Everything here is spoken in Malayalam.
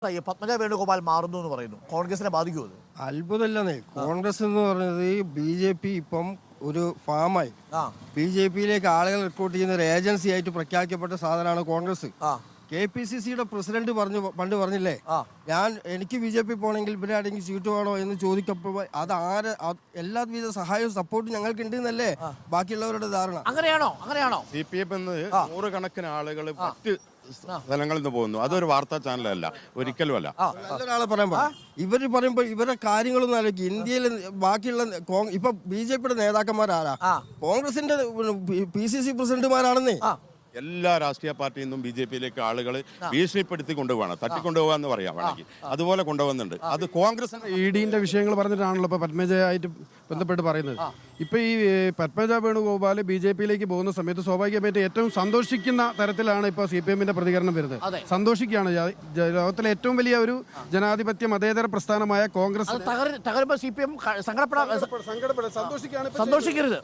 പത്മജ വേണുഗോപാൽ മാറുന്നു എന്ന് പറയുന്നു. കോൺഗ്രസിനെ ബാധിക്കുമോ? അത്ഭുതമല്ലെന്നേ. കോൺഗ്രസ് എന്ന് പറയുന്നത് BJP ഇപ്പം ഒരു ഫാമായി BJPയിലേക്ക് ആളുകൾ റിക്രൂട്ട് ചെയ്യുന്ന ഒരു ഏജൻസി ആയിട്ട് പ്രഖ്യാപിക്കപ്പെട്ട സാധനമാണ് കോൺഗ്രസ്. KPCCയുടെ പ്രസിഡന്റ് പണ്ട് പറഞ്ഞില്ലേ, എനിക്ക് BJP പോകണമെങ്കിൽ ഇവിടെ ആരെങ്കിലും സീറ്റ് വേണോ എന്ന് ചോദിക്കപ്പോൾ അത് എല്ലാവിധ സഹായവും സപ്പോർട്ടും ഞങ്ങൾക്ക് ഉണ്ട് എന്നല്ലേ ബാക്കിയുള്ളവരുടെ ധാരണ. അങ്ങനെയാണോ CPM നൂറുകണക്കിന് ആളുകൾ മറ്റ് സ്ഥലങ്ങളിൽ നിന്ന് പോകുന്നു. അതൊരു വാർത്താ ചാനലല്ല, ഒരിക്കലും അല്ല. നല്ലൊരാളെ ഇവർ പറയുമ്പോൾ ഇവരുടെ കാര്യങ്ങളൊന്നും ആലോചിക്കും. ഇന്ത്യയിൽ ബാക്കിയുള്ള ഇപ്പൊ BJPയുടെ നേതാക്കന്മാരാരാ? കോൺഗ്രസിന്റെ PCC പ്രസിഡന്റുമാരാണെന്നേ. എല്ലാ രാഷ്ട്രീയ പാർട്ടിയിൽ നിന്നും BJPയിലേക്ക് ആളുകൾ ഭീഷണിപ്പെടുത്തി കൊണ്ടുപോകണം, തട്ടിക്കൊണ്ടുപോകാന്ന് പറയാം വേണമെങ്കിൽ. അതുപോലെ കൊണ്ടുപോകുന്നുണ്ട്. അത് കോൺഗ്രസ് EDന്റെ വിഷയങ്ങൾ പറഞ്ഞിട്ടാണല്ലോ ഇപ്പൊ പത്മജയായിട്ട് ബന്ധപ്പെട്ട് പറയുന്നത്. ഇപ്പൊ ഈ പത്മജ വേണുഗോപാൽ BJPയിലേക്ക് പോകുന്ന സമയത്ത് സ്വാഭാവികമായിട്ട് ഏറ്റവും സന്തോഷിക്കുന്ന തരത്തിലാണ് ഇപ്പൊ CPMന്റെ പ്രതികരണം വരുന്നത്. സന്തോഷിക്കുകയാണ്. ലോകത്തിലെ ഏറ്റവും വലിയ ഒരു ജനാധിപത്യ മതേതര പ്രസ്ഥാനമായ കോൺഗ്രസ് തകരുമ്പോൾ CPM സങ്കടപ്പെടാൻ സന്തോഷിക്കരുത്.